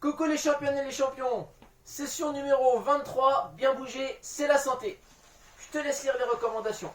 Coucou les championnes et les champions. Session numéro 23, bien bouger, c'est la santé. Je te laisse lire les recommandations.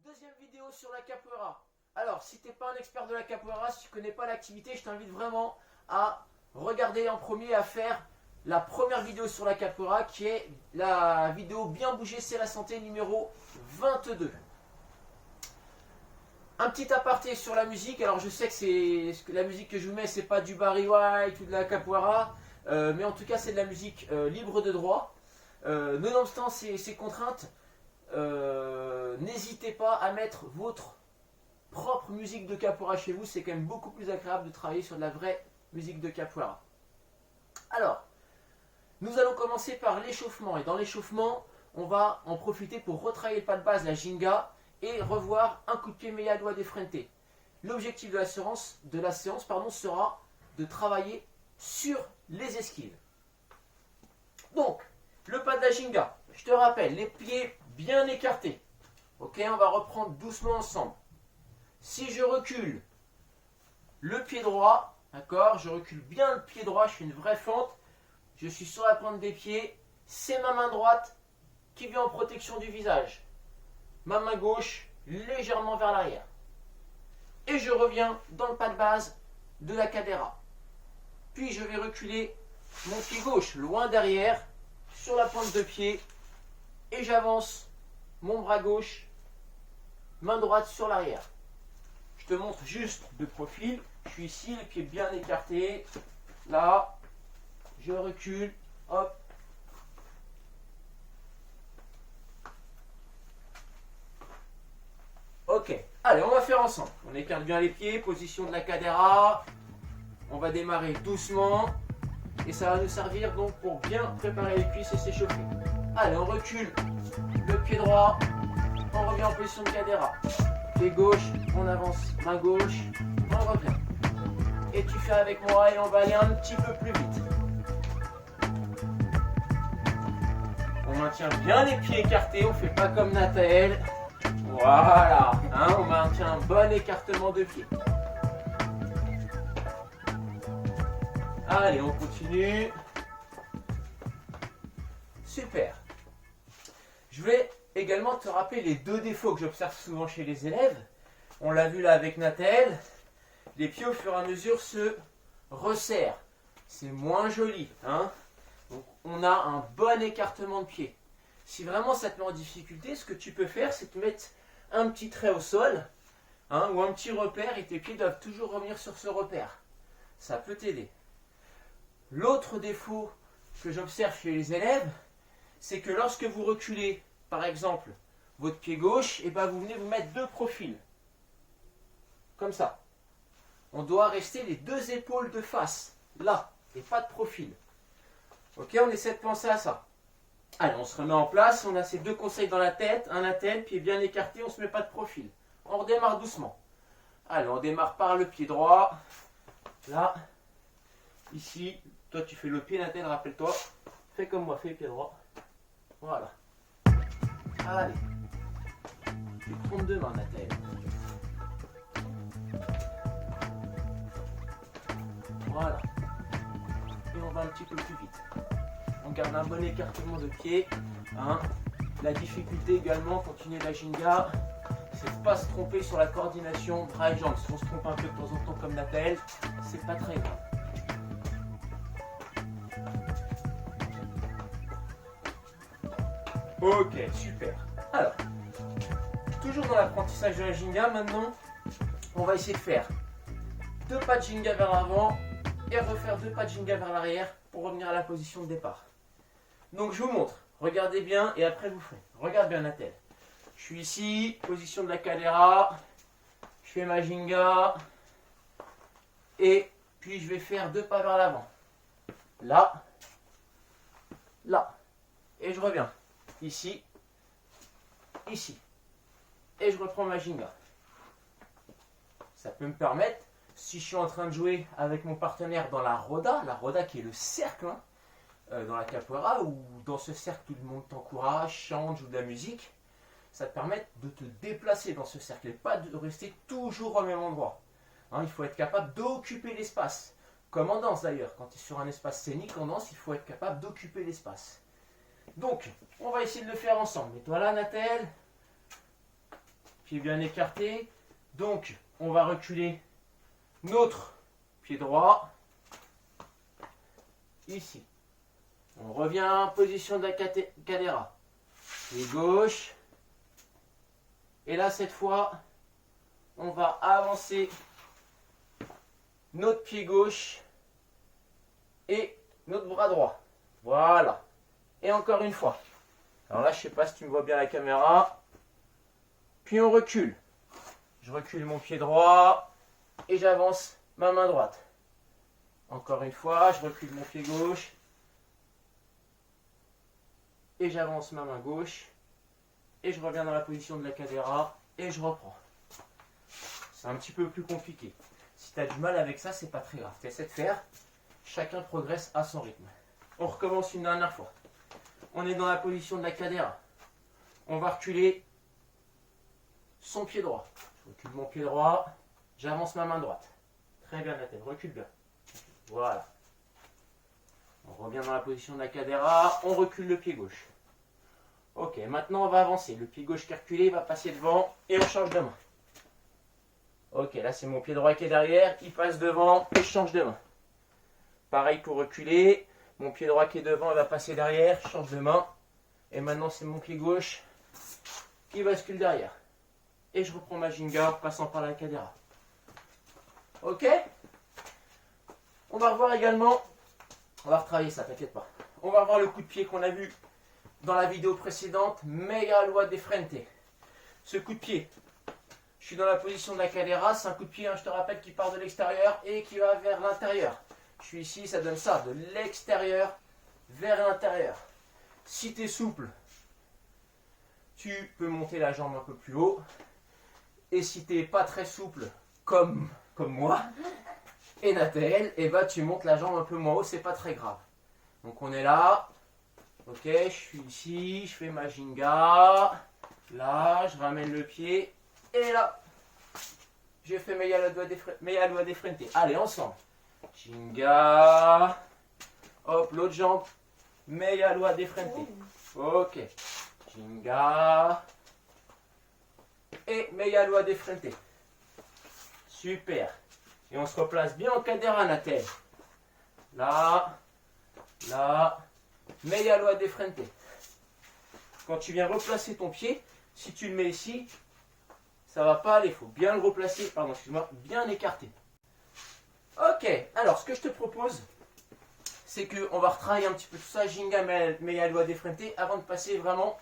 Deuxième vidéo sur la capoeira. Alors, si tu n'es pas un expert de la capoeira, si tu ne connais pas l'activité, je t'invite vraiment à regarder en premier, à faire la première vidéo sur la capoeira, qui est la vidéo bien bouger, c'est la santé numéro 22. Un petit aparté sur la musique. Alors, je sais que la musique que je vous mets, c'est pas du Barry White ou de la capoeira, mais en tout cas, c'est de la musique libre de droit. Nonobstant ces contraintes, n'hésitez pas à mettre votre propre musique de capoeira chez vous. C'est quand même beaucoup plus agréable de travailler sur de la vraie musique de capoeira. Alors, nous allons commencer par l'échauffement. Et dans l'échauffement, on va en profiter pour retravailler le pas de base, la ginga, et revoir un coup de pied meia-doigt de frente. L'objectif de la séance, sera de travailler sur les esquives. Donc, le pas de la ginga, je te rappelle, les pieds bien écartés. Ok, on va reprendre doucement ensemble. Si je recule le pied droit, d'accord, je recule bien le pied droit, je fais une vraie fente, je suis sur la pointe des pieds, c'est ma main droite qui vient en protection du visage. Ma main gauche légèrement vers l'arrière. Et je reviens dans le pas de base de la cadera. Puis je vais reculer mon pied gauche loin derrière, sur la pointe de pied, et j'avance mon bras gauche, main droite sur l'arrière. Je te montre juste de profil. Je suis ici, les pieds bien écartés. Là, je recule, hop. Ok, allez, on va faire ensemble. On écarte bien les pieds, position de la cadera. On va démarrer doucement. Et ça va nous servir donc pour bien préparer les cuisses et s'échauffer. Allez, on recule le pied droit. On revient en position de cadera. Pied gauche, on avance, main gauche, on revient. Et tu fais avec moi et on va aller un petit peu plus vite. On maintient bien les pieds écartés, on ne fait pas comme Nathaël. Voilà, hein, on maintient un bon écartement de pied. Allez, on continue. Super. Je voulais également te rappeler les deux défauts que j'observe souvent chez les élèves. On l'a vu là avec Nathaël. Les pieds au fur et à mesure se resserrent. C'est moins joli. Hein, donc on a un bon écartement de pied. Si vraiment ça te met en difficulté, ce que tu peux faire, c'est te mettre un petit trait au sol, hein, ou un petit repère, et tes pieds doivent toujours revenir sur ce repère. Ça peut t'aider. L'autre défaut que j'observe chez les élèves, c'est que lorsque vous reculez, par exemple, votre pied gauche, et ben vous venez vous mettre deux profils. Comme ça. On doit rester les deux épaules de face, là, et pas de profil. Ok, on essaie de penser à ça. Allez, on se remet en place, on a ces deux conseils dans la tête, un attelle, pied bien écarté, on ne se met pas de profil. On redémarre doucement. Allez, on démarre par le pied droit. Là, ici, toi tu fais le pied, Nathalie, rappelle-toi. Fais comme moi, fais le pied droit. Voilà. Allez. Tu prends deux mains, Nathalie. Voilà. Et on va un petit peu plus vite. On garde un bon écartement de pied. Hein. La difficulté également, continuer la ginga, c'est de ne pas se tromper sur la coordination bras et jambes. Si on se trompe un peu de temps en temps comme Nathalie, c'est pas très grave. Ok, super. Alors, toujours dans l'apprentissage de la ginga, maintenant, on va essayer de faire deux pas de ginga vers l'avant et refaire deux pas de ginga vers l'arrière pour revenir à la position de départ. Donc je vous montre, regardez bien et après vous faites. Regarde bien Nathalie. Je suis ici, position de la cadera, je fais ma ginga et puis je vais faire deux pas vers l'avant. Là, là, et je reviens. Ici, ici. Et je reprends ma ginga. Ça peut me permettre, si je suis en train de jouer avec mon partenaire dans la roda qui est le cercle, hein, dans la capoeira, où dans ce cercle tout le monde t'encourage, chante, joue de la musique, ça te permet de te déplacer dans ce cercle et pas de rester toujours au même endroit. Hein, il faut être capable d'occuper l'espace. Comme en danse d'ailleurs, quand tu es sur un espace scénique en danse, il faut être capable d'occuper l'espace. Donc, on va essayer de le faire ensemble. Mets-toi là, Nathel. Pied bien écarté. Donc, on va reculer notre pied droit. Ici. On revient en position de la cadera. Pied gauche. Et là, cette fois, on va avancer notre pied gauche et notre bras droit. Voilà. Et encore une fois. Alors là, je ne sais pas si tu me vois bien à la caméra. Puis on recule. Je recule mon pied droit et j'avance ma main droite. Encore une fois, je recule mon pied gauche et j'avance ma main gauche. Et je reviens dans la position de la cadera et je reprends. C'est un petit peu plus compliqué. Si tu as du mal avec ça, c'est pas très grave. Tu essaies de faire. Chacun progresse à son rythme. On recommence une dernière fois. On est dans la position de la cadera. On va reculer son pied droit. Je recule mon pied droit. J'avance ma main droite. Très bien, Nathel. Recule bien. Voilà. On revient dans la position de la cadera. On recule le pied gauche. Ok, maintenant on va avancer. Le pied gauche qui est reculé va passer devant et on change de main. Ok, là c'est mon pied droit qui est derrière, il passe devant et je change de main. Pareil pour reculer, mon pied droit qui est devant, il va passer derrière, je change de main. Et maintenant c'est mon pied gauche qui bascule derrière. Et je reprends ma ginga en passant par la cadera. Ok? On va revoir également, on va retravailler ça, t'inquiète pas. On va revoir le coup de pied qu'on a vu dans la vidéo précédente, Meia Lua de Frente. Ce coup de pied, je suis dans la position de la cadera, c'est un coup de pied, hein, je te rappelle, qui part de l'extérieur et qui va vers l'intérieur. Je suis ici, ça donne ça, de l'extérieur vers l'intérieur. Si tu es souple, tu peux monter la jambe un peu plus haut. Et si tu n'es pas très souple, comme moi, et Nathel, et bah tu montes la jambe un peu moins haut, c'est pas très grave. Donc on est là. Ok, je suis ici, je fais ma ginga. Là, je ramène le pied. Et là, je fais Meia Lua de Frente. Allez, ensemble. Ginga. Hop, l'autre jambe. Meia Lua de Frente. Ok. Ginga. Et Meia Lua de Frente. Super. Et on se replace bien en cadera, Nathel. Là. Là. Meia Lua de Frente. Quand tu viens replacer ton pied, si tu le mets ici, ça va pas aller. Il faut bien le replacer, pardon, excuse-moi, bien écarter. Ok, alors ce que je te propose, c'est qu'on va retravailler un petit peu tout ça, Ginga, Meia Lua de Frente, avant de passer vraiment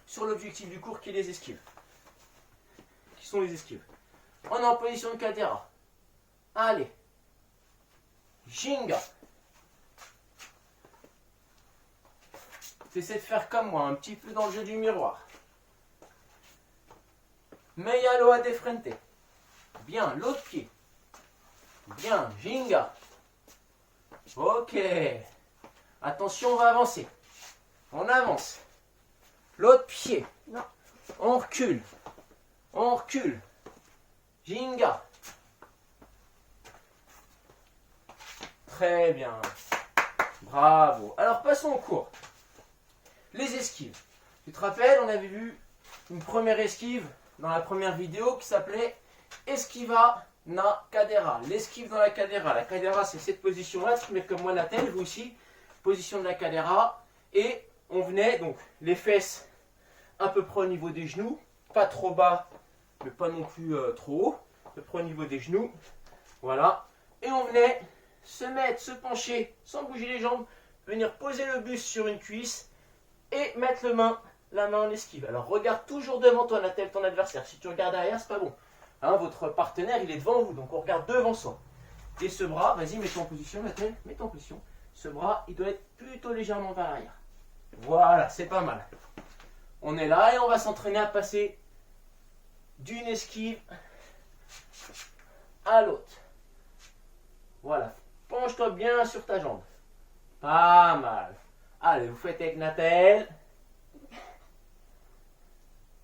sur l'objectif du cours qui est les esquives. Qui sont les esquives. On est en position de cadera. Allez. Ginga. T'essaies de faire comme moi, un petit peu dans le jeu du miroir. Meia Lua de Frente. Bien, l'autre pied. Bien, Ginga. Ok. Attention, on va avancer. On avance. L'autre pied. Non. On recule. On recule. Ginga. Très bien. Bravo. Alors passons au cours. Les esquives. Tu te rappelles, on avait vu une première esquive dans la première vidéo qui s'appelait Esquiva na cadera. L'esquive dans la cadera. La cadera, c'est cette position-là. Tu mets comme moi la tête, vous aussi. Position de la cadera. Et on venait, donc, les fesses à peu près au niveau des genoux. Pas trop bas, mais pas non plus trop haut. À peu près au niveau des genoux. Voilà. Et on venait se mettre, se pencher, sans bouger les jambes. Venir poser le buste sur une cuisse. Et mettre la main en esquive. Alors regarde toujours devant toi, Nathel, ton adversaire. Si tu regardes derrière, c'est pas bon. Hein, votre partenaire, il est devant vous, donc on regarde devant soi. Et ce bras, vas-y, mets-toi en position, Nathel, mets-toi en position. Ce bras, il doit être plutôt légèrement vers l'arrière. Voilà, c'est pas mal. On est là et on va s'entraîner à passer d'une esquive à l'autre. Voilà, penche-toi bien sur ta jambe. Pas mal. Allez, vous faites avec Nathel.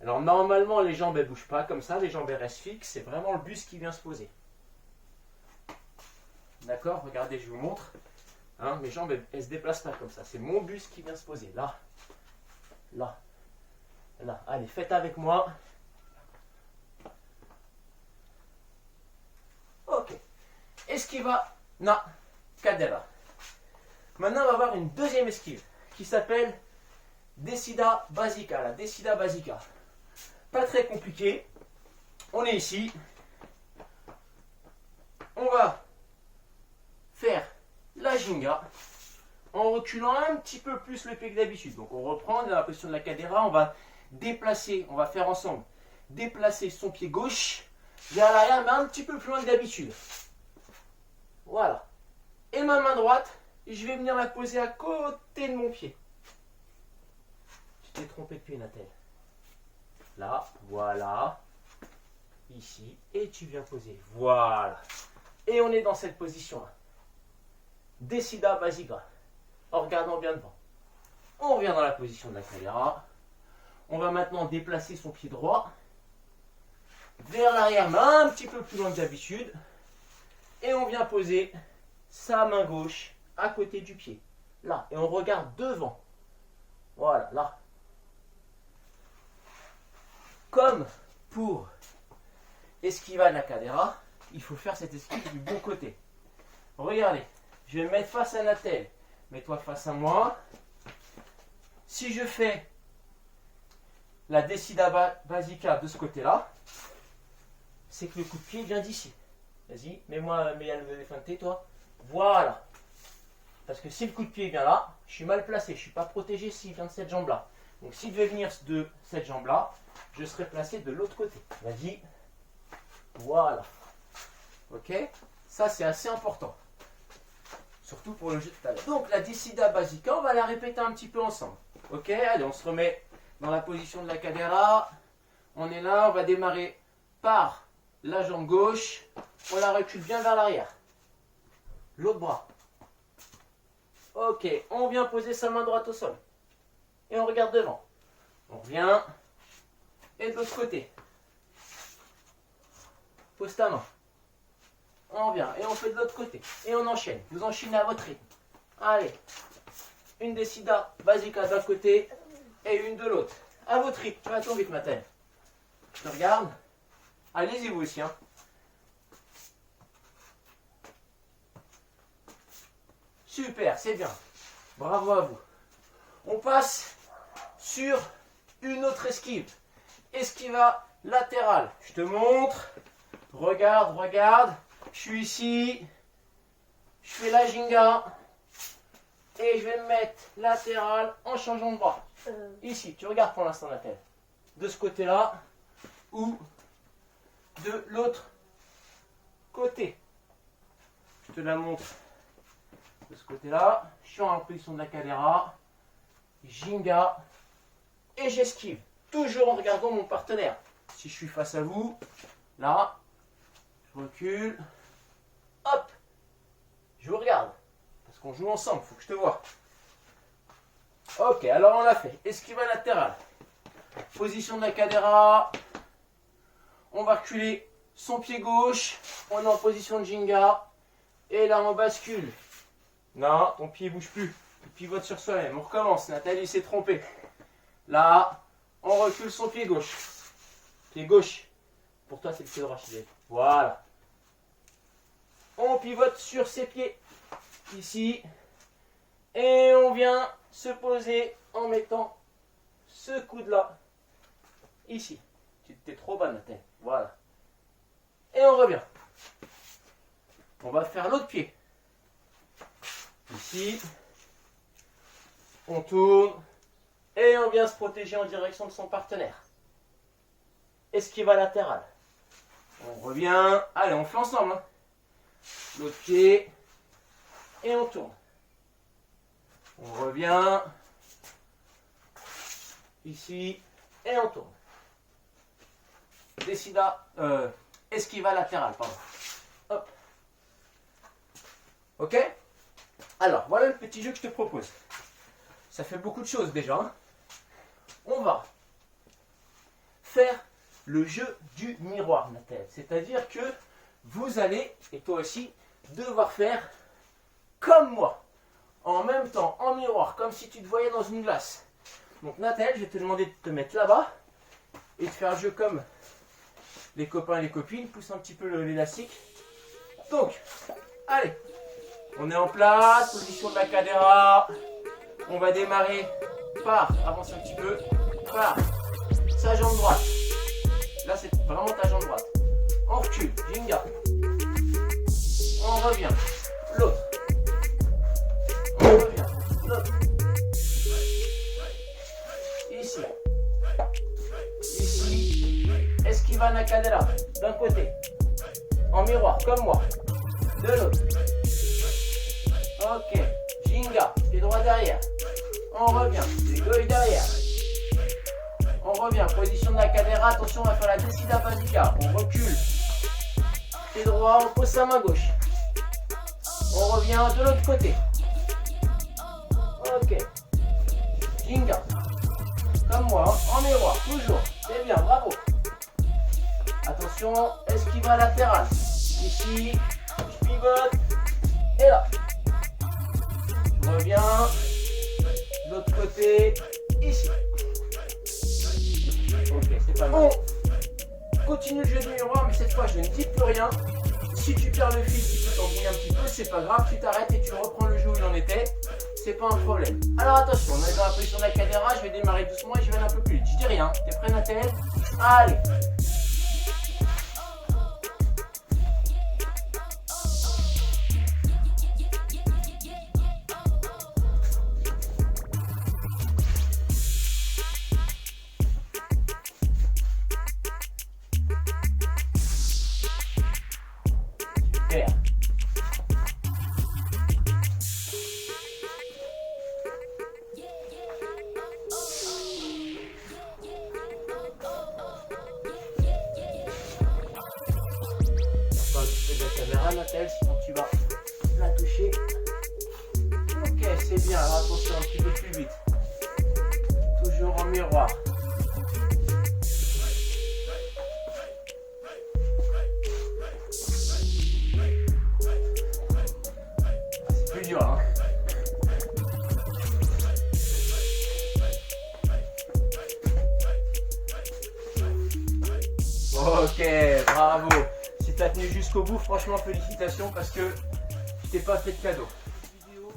Alors normalement les jambes ne bougent pas comme ça, les jambes elles restent fixes, c'est vraiment le buste qui vient se poser. D'accord? Regardez, je vous montre. Hein, mes jambes elles ne se déplacent pas comme ça, c'est mon buste qui vient se poser. Là, là, là. Allez, faites avec moi. Ok. Esquiva na cadera. Maintenant on va avoir une deuxième esquive qui s'appelle Descida Basica. La Descida Basica. Pas très compliqué. On est ici. On va faire la ginga en reculant un petit peu plus le pied que d'habitude. Donc on reprend dans la position de la cadera. On va déplacer, on va faire ensemble, déplacer son pied gauche vers l'arrière, mais un petit peu plus loin que d'habitude. Voilà. Et ma main droite, je vais venir la poser à côté de mon pied. Tu t'es trompé de pied, Nathel. Là, voilà, ici, et tu viens poser, voilà. Et on est dans cette position-là. Descida Basica, en regardant bien devant. On revient dans la position de la cadera. On va maintenant déplacer son pied droit vers l'arrière, mais un petit peu plus loin que d'habitude. Et on vient poser sa main gauche à côté du pied. Là, et on regarde devant. Voilà, là. Comme pour esquiva la cadera, il faut faire cette esquive du bon côté. Regardez, je vais me mettre face à Nathel. Mets-toi face à moi. Si je fais la Descida Basica de ce côté-là, c'est que le coup de pied vient d'ici. Vas-y, mets-moi le feinté, toi. Voilà. Parce que si le coup de pied vient là, je suis mal placé. Je ne suis pas protégé s'il vient de cette jambe-là. Donc s'il devait venir de cette jambe-là, je serai placé de l'autre côté. Vas-y. Voilà. Ok? Ça, c'est assez important. Surtout pour le jeu de tout à l'heure. Donc, la Descida Basica, on va la répéter un petit peu ensemble. Ok? Allez, on se remet dans la position de la cadera. On est là, on va démarrer par la jambe gauche. On la recule bien vers l'arrière. L'autre bras. Ok, on vient poser sa main droite au sol. Et on regarde devant. On revient. Et de l'autre côté. Pose ta main. On vient et on fait de l'autre côté. Et on enchaîne. Vous enchaînez à votre rythme. Allez. Une Descida Basica d'un côté et une de l'autre. À votre rythme. Tu vas trop vite, Mathel. Je regarde. Allez-y vous aussi. Hein. Super, c'est bien. Bravo à vous. On passe sur une autre esquive. Esquiva latérale. Je te montre. Regarde, regarde. Je suis ici. Je fais la ginga. Et je vais me mettre latérale en changeant de bras. Ici, tu regardes pour l'instant la tête. De ce côté-là ou de l'autre côté. Je te la montre de ce côté-là. Je suis en position de la cadera. Ginga. Et j'esquive. Toujours en regardant mon partenaire. Si je suis face à vous, là, je recule. Hop. Je vous regarde. Parce qu'on joue ensemble, il faut que je te voie. Ok, alors on l'a fait. Esquiva latérale. Position de la cadera. On va reculer son pied gauche. On est en position de ginga. Et là, on bascule. Non, ton pied ne bouge plus. Il pivote sur soi-même. On recommence. Nathalie s'est trompée. Là, on recule son pied gauche. Pied gauche. Pour toi, c'est le pied droit. Voilà. On pivote sur ses pieds. Ici. Et on vient se poser en mettant ce coude-là. Ici. Tu t'es trop bas, Nathalie. Voilà. Et on revient. On va faire l'autre pied. Ici. On tourne. Et on vient se protéger en direction de son partenaire. Esquiva latérale. On revient. Allez, on fait ensemble. Hein. L'autre pied. Et on tourne. On revient. Ici. Et on tourne. Descida. Esquiva latérale, pardon. Hop. Ok? Alors, voilà le petit jeu que je te propose. Ça fait beaucoup de choses déjà. Hein. On va faire le jeu du miroir, Nathalie. C'est-à-dire que vous allez, et toi aussi, devoir faire comme moi. En même temps, en miroir, comme si tu te voyais dans une glace. Donc Nathalie, je vais te demander de te mettre là-bas et de faire un jeu comme les copains et les copines. Pousse un petit peu l'élastique. Donc, allez, on est en place, position de la cadera. On va démarrer par, avance un petit peu, par sa jambe droite. Là, c'est vraiment ta jambe droite. On recule, Ginga. On revient. L'autre. On revient. L'autre. Ici. Ici. Esquiva Nakadera. D'un côté. En miroir, comme moi. De l'autre. Ok. Ginga. Pied droit derrière. On revient. Pied gauche derrière. On revient. Position de la cadera. Attention, on va faire la Descida Basica. On recule. Pied droit, on pose sa main gauche. On revient de l'autre côté. Ok. Ginga. Comme moi, hein, en miroir, toujours. C'est bien, bravo. Attention, esquiva latérale. Ici, je pivote. Et là. Je reviens. De l'autre côté. Ici. Ok, c'est pas mal. On continue le jeu du miroir, mais cette fois, je ne dis plus rien. Si tu perds le fil, tu peux t'embrouiller un petit peu, c'est pas grave, tu t'arrêtes et tu reprends le jeu où il en était. C'est pas un problème. Alors attention, on est dans la position de la cadera, je vais démarrer doucement et je vais aller un peu plus vite. Je dis rien, t'es prêt Nathalie? Allez. Super. Nathalie, sinon tu vas la toucher. Ok, c'est bien. Alors attention, un petit peu plus vite. Toujours en miroir. C'est plus dur, hein. Ok, bravo. Si tu as tenu jusqu'au bout, franchement félicitations parce que je t'ai pas fait de cadeau. Vidéo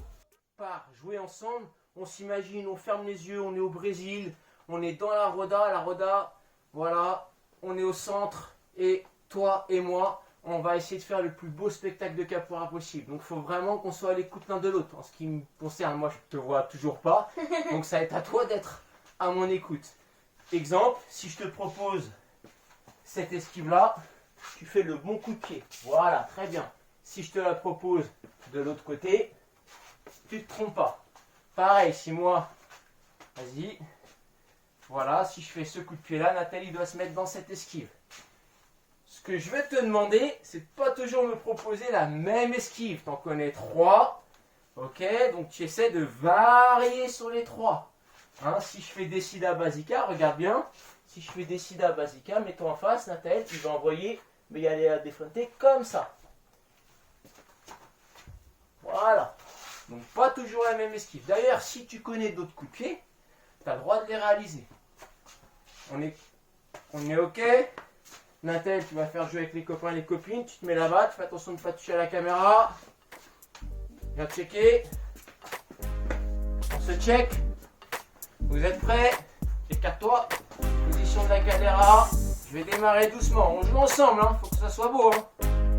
par jouer ensemble, on s'imagine, on ferme les yeux, on est au Brésil, on est dans la Roda, voilà, on est au centre et toi et moi, on va essayer de faire le plus beau spectacle de capoeira possible. Donc il faut vraiment qu'on soit à l'écoute l'un de l'autre. En ce qui me concerne, moi je te vois toujours pas, donc ça va être à toi d'être à mon écoute. Exemple, si je te propose cette esquive là, tu fais le bon coup de pied. Voilà, très bien. Si je te la propose de l'autre côté, tu ne te trompes pas. Pareil, si moi, vas-y, voilà, si je fais ce coup de pied là, Nathalie doit se mettre dans cette esquive. Ce que je vais te demander, c'est de pas toujours me proposer la même esquive. Tu en connais 3, ok, donc tu essaies de varier sur les 3. Hein, si je fais Descida Basica, regarde bien. Si je fais Descida Basica, mets-toi en face, Nathalie, tu vas envoyer Megaléa de Frente comme ça. Voilà. Donc pas toujours la même esquive. D'ailleurs, si tu connais d'autres coups de pied, tu as le droit de les réaliser. On est ok. Nathalie, tu vas faire jouer avec les copains et les copines. Tu te mets là-bas, tu fais attention de ne pas toucher à la caméra. Viens checker. On se check. Vous êtes prêts? Écarte-toi. Position de la cadera. Je vais démarrer doucement. On joue ensemble, hein. Faut que ça soit beau. Hein.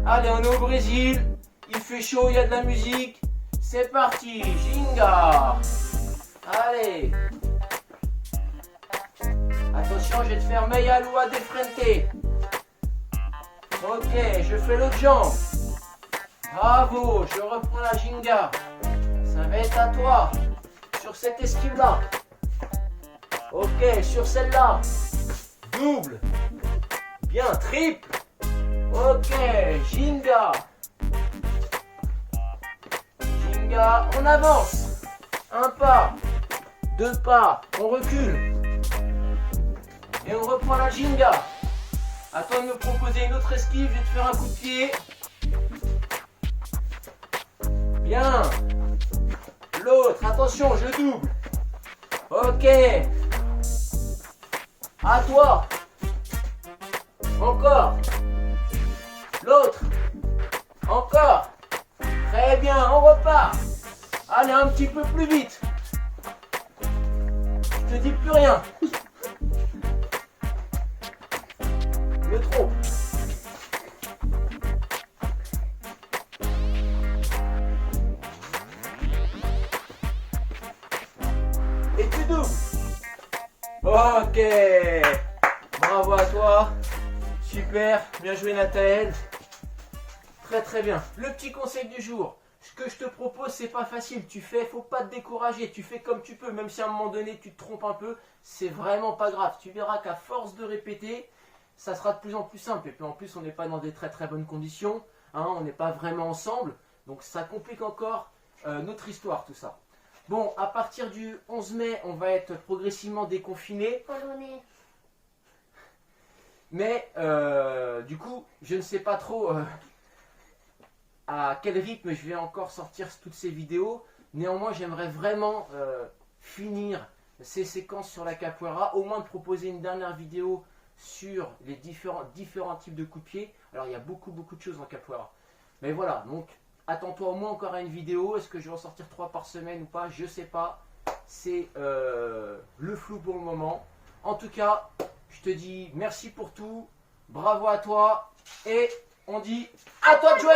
Allez, on est au Brésil. Il fait chaud, il y a de la musique. C'est parti. Ginga. Allez. Attention, je vais te faire Meia Lua de Frente. Ok, je fais l'autre jambe. Bravo, je reprends la Ginga. Ça va être à toi. Sur cette esquive-là. Ok, sur celle-là. Double. Bien, triple. Ok, Ginga. Ginga, on avance. Un pas. 2 pas, on recule. Et on reprend la Ginga. À toi de me proposer une autre esquive, je vais te faire un coup de pied. Bien. L'autre, attention, je double. Ok. À toi. Encore. L'autre. Encore. Très bien, on repart. Allez, un petit peu plus vite. Je te dis plus rien. Le trompe. Et tu doubles. Ok. Bravo à toi. Super. Bien joué Nathaël. Très très bien. Le petit conseil du jour. Ce que je te propose, c'est pas facile. Faut pas te décourager. Tu fais comme tu peux. Même si à un moment donné, tu te trompes un peu, c'est vraiment pas grave. Tu verras qu'à force de répéter, ça sera de plus en plus simple. Et puis en plus, on n'est pas dans des très très bonnes conditions. Hein, on n'est pas vraiment ensemble. Donc ça complique encore notre histoire, tout ça. Bon, à partir du 11 mai, on va être progressivement déconfiné. Polonais. Mais du coup, je ne sais pas trop à quel rythme je vais encore sortir toutes ces vidéos. Néanmoins, j'aimerais vraiment finir ces séquences sur la capoeira. Au moins de proposer une dernière vidéo sur les différents types de coups de pied. Alors, il y a beaucoup de choses en capoeira. Mais voilà, donc attends-toi au moins encore à une vidéo. Est-ce que je vais en sortir 3 par semaine ou pas? Je sais pas. C'est le flou pour le moment. En tout cas, je te dis merci pour tout. Bravo à toi. Et on dit à toi de jouer!